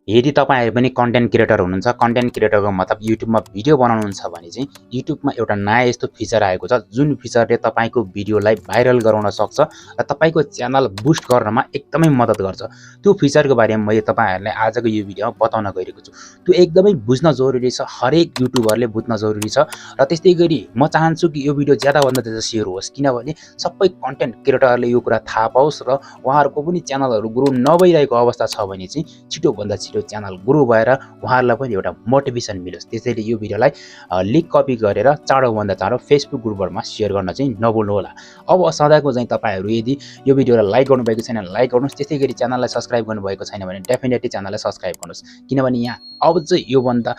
यदि तपाईहरु पनि कन्टेन्ट क्रिएटर हुनुहुन्छ, कन्टेन्ट क्रिएटरको मतलब युट्युबमा भिडियो बनाउनुहुन्छ भने चाहिँ युट्युबमा एउटा नयाँ यस्तो फिचर आएको छ जुन फिचरले तपाईको भिडियोलाई भाइरल गराउन सक्छ र तपाईको च्यानल बुस्ट गर्नमा एकदमै मद्दत गर्छ। त्यो फिचरको बारेमा मैले तपाईहरुलाई आजको यो भिडियोमा बताउन गइरहेको छु। त्यो एकदमै बुझ्न जरुरी छ, हरेक युट्युबरले बुझ्न जरुरी छ र त्यस्तै गरी म चाहन्छु कि यो भिडियो ज्यादा भन्दा ज्यादा शेयर होस् किनभने सबै कन्टेन्ट क्रिएटरले यो कुरा थाहा पाओस् र उहाँहरुको पनि च्यानलहरु ग्रो नभइरहेको अवस्था छ भने चाहिँ छिटो भन्दा छिटो च्यानल ग्रो भएर उहाँहरुलाई पनि एउटा मोटिभेसन मिलोस्। त्यसैले यो भिडियोलाई लिंक कपी गरेर चाँडो भन्दा चाँडो फेसबुक ग्रुपहरुमा शेयर गर्न चाहिँ नभुल्नु होला। अब सदाको चाहिँ तपाईहरु यदि यो भिडियोलाई लाइक गर्नु भएको छैन लाइक गर्नुस्, त्यसैगरी च्यानललाई सब्स्क्राइब गर्नु भएको छैन भने डेफिनेटली च्यानललाई सब्स्क्राइब गर्नुस् किनभने यहाँ अब चाहिँ यो भन्दा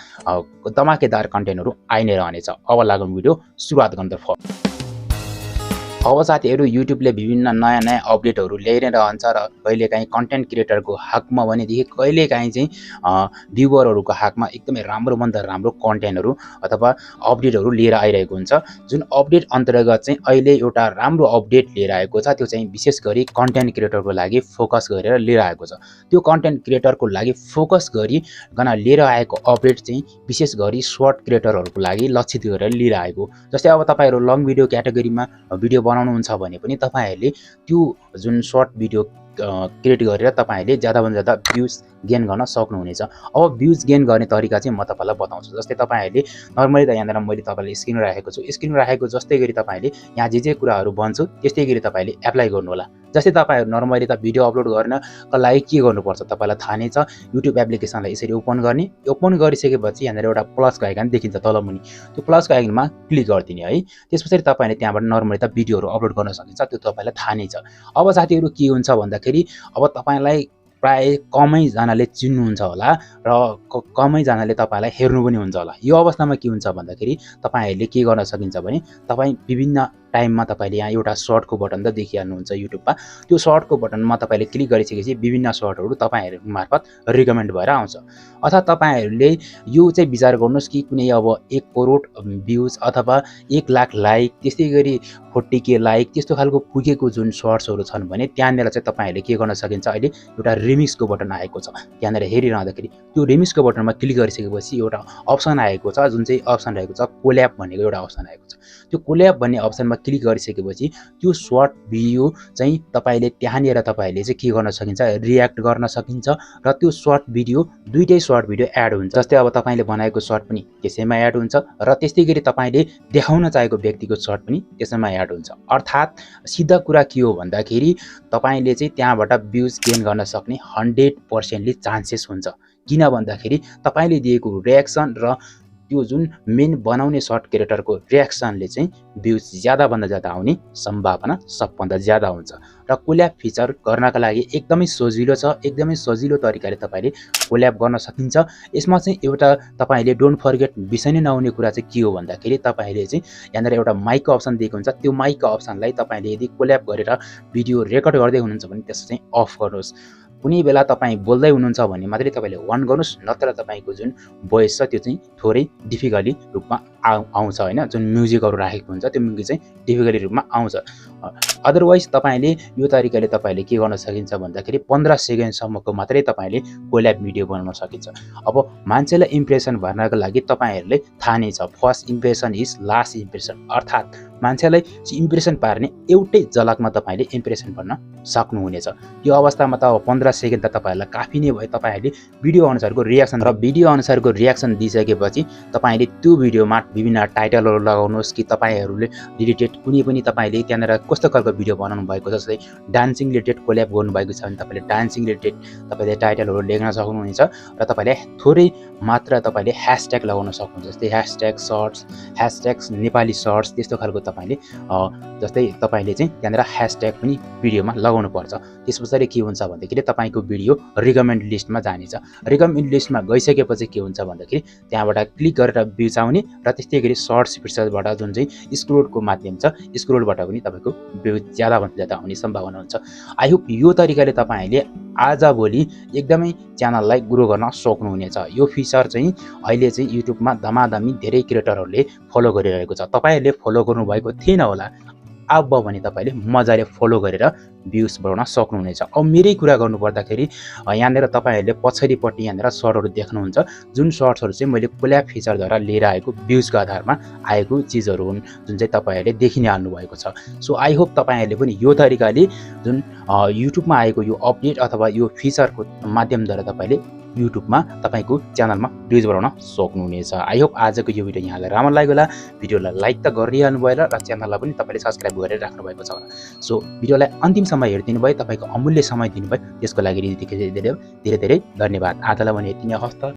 धमाकेदार कन्टेन्टहरु आइ नै रहनेछ। अब लागौं भिडियो सुरुवात गर्नतर्फ। अब साथीहरु युट्युबले विभिन्न नयाँ अपडेटहरु ल्याइरहने रहन्छ र कहिलेकाहीँ कन्टेन्ट क्रिएटरको हकमा भनेदेखि कहिलेकाहीँ चाहिँ भ्युअरहरुको हकमा एकदमै राम्रो भन्दा राम्रो कन्टेन्टहरु अथवा अपडेटहरु लिएर आइरहेको हुन्छ। जुन अपडेट अन्तर्गत चाहिँ अहिले एउटा राम्रो अपडेट लिएर आएको छ त्यो चाहिँ विशेष गरी कन्टेन्ट क्रिएटरको लागि फोकस गरेर लिएर आएको छ। त्यो कन्टेन्ट क्रिएटरको लागि फोकस गरिकन लिएर आएको अपडेट चाहिँ विशेष गरी सर्ट क्रिएटरहरुको लागि लक्षित गरेर लिएर आएको। जस्तै अब तपाईहरु लङ भिडियो क्याटेगोरीमा भिडियो बनाउनुहुन्छ भने पनि तपाईहरुले त्यो जुन सर्ट भिडियो क्रिएट गरेर तपाईहरुले ज्यादा भन्दा ज्यादा भ्युज गेन गर्न सक्नुहुनेछ। अब भ्युज गेन गर्ने तरिका चाहिँ म तपाईलाई बताउँछु। जस्तै तपाईहरुले नर्मली त यहाँनिर मैले तपाईलाई स्क्रिन राखेको छु, स्क्रिन राखेको जस्तै गरी तपाईहरुले यहाँ जे कुराहरु भन्छु त्यस्तै गरी तपाईले एप्लाई गर्नु होला। जस्तै तपाईहरु नर्मली त भिडियो अपलोड गर्नका लागि के गर्नुपर्छ तपाईलाई थाहा नै छ। युट्युब एप्लिकेसनलाई यसरी ओपन गर्ने, ओपन गरिसकेपछि यहाँनिर एउटा प्लसको आइकन देखिन्छ तलमुनि, त्यो प्लसको आइकनमा क्लिक गरिदिने है। त्यसपछि तपाईले त्यहाँबाट नर्मली त भिडियोहरु अपलोड गर्न सकिन्छ, त्यो तपाईलाई थाहा नै छ। अब साथीहरु के हुन्छ भन्दाखेरि अब तपाईलाई प्राय कमै जनाले चिन्नुहुन्छ होला र कमै जनाले तपाईलाई हेर्नु पनि हुन्छ होला। यो अवस्थामा के हुन्छ भन्दाखेरि तपाईहरुले के गर्न सकिन्छ भने तपाई विभिन्न टाइममा तपाईले यहाँ एउटा सर्टको बटन त देखिहाल्नुहुन्छ युट्युबमा, त्यो सर्टको बटनमा तपाईले क्लिक गरिसकेपछि विभिन्न सर्टहरु तपाईहरु मार्फत रिकमेन्ड भएर आउँछ। अथवा तपाईहरुले यो चाहिँ विचार गर्नुस् कि कुनै अब 1 करोड भ्युज अथवा 1 लाख लाइक त्यस्तै गरी 40K लाइक त्यस्तो खालको पुगेको जुन सर्ट्सहरु छन् भने त्यहाँनेर चाहिँ तपाईहरुले के गर्न सकिन्छ, अहिले एउटा रिमिक्सको बटन आएको छ। त्यहाँनेर हेरिरहँदाखेरि त्यो रिमिक्सको बटनमा क्लिक गरिसकेपछि एउटा अप्सन आएको छ जुन चाहिँ अप्सन रहेको छ कोल्याब भनेको एउटा अप्सन आएको छ। त्यो कोल्याब भन्ने अप्सनमा क्लिक गरिसकेपछि त्यो सर्ट भिडियो चाहिँ तपाईले त्यहाँनेर तपाईले चाहिँ के गर्न सकिन्छ, रियाक्ट गर्न सकिन्छ र त्यो सर्ट भिडियो दुईटै सर्ट भिडियो एड हुन्छ। जस्तै अब तपाईले बनाएको सर्ट पनि त्यसैमा एड हुन्छ र त्यस्तै गरी तपाईले देखाउन चाहेको व्यक्तिको सर्ट पनि त्यसैमा एड हुन्छ। अर्थात सिधा कुरा के हो भन्दाखेरि तपाईले चाहिँ त्यहाँबाट भ्युज गेन गर्न सक्ने 100% चान्सेस हुन्छ। किन भन्दाखेरि तपाईले दिएको रियाक्सन र त्यो जुन मेन बनाउने सर्ट क्रिएटरको रियाक्सनले चाहिँ भ्युज ज्यादा भन्दा ज्यादा आउने सम्भावना सबभन्दा ज्यादा हुन्छ। र कोल्याब फिचर गर्नका लागि एकदमै सजिलो छ, एकदमै सजिलो तरिकाले तपाईले कोल्याब गर्न सकिन्छ। यसमा चाहिँ एउटा तपाईले डोन्ट फर्गेट बिर्सनै नहुने कुरा चाहिँ के हो भन्दाखेरि तपाईले चाहिँ यहाँनिर एउटा माइकको अप्सन दिएको हुन्छ, त्यो माइकको अप्सनलाई तपाईले यदि कोल्याब गरेर भिडियो रेकर्ड गर्दै हुनुहुन्छ भने त्यसो चाहिँ अफ गर्नुहोस्। कुनै बेला तपाई बोल्दै हुनुहुन्छ भने मात्रै तपाईले अन गर्नुस्, नत्र तपाईको जुन भोइस छ त्यो चाहिँ थोरै डिफिकल्टी रूपमा आउँछ हैन। जुन म्युजिकहरु राखेको हुन्छ त्यो म्युजिक चाहिँ डिफिकल्टी रूपमा आउँछ। अदरवाइज तपाईले यो तरिकाले तपाईले के गर्न सकिन्छ भन्दाखेरि 15 सेकेन्डसम्मको मात्रै तपाईले कोल्याब भिडियो बनाउन सकिन्छ। अब मान्छेलाई इम्प्रेसन भर्नको लागि तपाईहरुले थाहा नै छ first impression is last impression, अर्थात मान्छेलाई इम्प्रेसन पार्ने एउटै झलकमा तपाईले इम्प्रेसन भर्न सक्नुहुनेछ। यो अवस्थामा त अब 15 सेकेन्ड त तपाईहरुलाई काफी नै भयो। तपाईहरुले भिडियो अनुसारको रियाक्सन र भिडियो अनुसारको रियाक्सन दिइसकेपछि तपाईले त्यो भिडियोमा विभिन्न टाइटलहरु लगाउनुहोस् कि तपाईहरुले रिलेटेड कुनै पनि तपाईले त्यहाँनेर कस्तो खालको भिडियो बनाउनु भएको छ। जस्तै डान्सिङ रिलेटेड कोल्याब गर्नु भएको छ भने तपाईले डान्सिङ रिलेटेड तपाईले टाइटलहरु लेख्न सक्नुहुनेछ र तपाईले थोरै मात्र तपाईले ह्याशट्याग लगाउन सक्नुहुन्छ। जस्तै ह्याशट्याग सर्ट्स, ह्याशट्याग नेपाली सर्ट्स त्यस्तो खालको तपाईले जस्तै तपाईले चाहिँ त्यहाँनेर ह्याशट्याग पनि भिडियोमा लगाउनु पर्छ। त्यसपछि के हुन्छ भन्दाखेरि तपाईको भिडियो रिकमेन्ड लिस्टमा जानेछ। रिकमेन्ड लिस्टमा गइसकेपछि के हुन्छ भन्दाखेरि त्यहाँबाट क्लिक गरेर भ्युज आउने र त्यस्तै गरी सर्ट्स फिचरबाट जुन चाहिँ स्क्रोलको माध्यम छ स्क्रोलबाट पनि तपाईको भ्युज ज्यादा भन्दा ज्यादा आउने सम्भावना हुन्छ। आई होप यो तरिकाले तपाईले आज भोलि एकदमै च्यानललाई ग्रो गर्न सक्नुहुनेछ। यो फिचर चाहिँ अहिले चाहिँ युट्युबमा धमाधमी धेरै क्रिएटरहरुले फलो गरिरहेको छ। तपाईहरुले फलो गर्नु भएको थिएन होला, अब भने तपाईले मजाले फलो गरेर भ्युज बढाउन सक्नुहुनेछ। अब मेरै कुरा गर्नु पर्दाखेरि यहाँनिर तपाईहरुले पछाडिपट्टि यहाँनिर सर्टहरु देख्नुहुन्छ, जुन सर्ट्सहरु चाहिँ मैले कोल्याब फिचरद्वारा लिएर आएको भ्युजको आधारमा आएको चीजहरु हुन्, जुन चाहिँ तपाईहरुले देखि नै हाल्नु भएको छ। सो आई होप तपाईहरुले पनि यो तरिकाले जुन युट्युबमा आएको यो अपडेट अथवा यो फिचरको माध्यमद्वारा तपाईले युट्युबमा तपाईको च्यानलमा भ्युज बढाउन सक्नुहुनेछ। आई होप आजको यो भिडियो यहाँलाई राम्रो लाग्यो होला। भिडियोलाई लाइक त गरिहाल्नु भयो र च्यानललाई पनि तपाईले सब्स्क्राइब गरेर राख्नु भएको छ होला। सो भिडियोलाई अन्तिमसम्म हेरिदिनु भयो, तपाईको अमूल्य समय दिनुभयो, त्यसको लागि धेरै धेरै धन्यवाद। आजलाई भने यति नै हवस् त।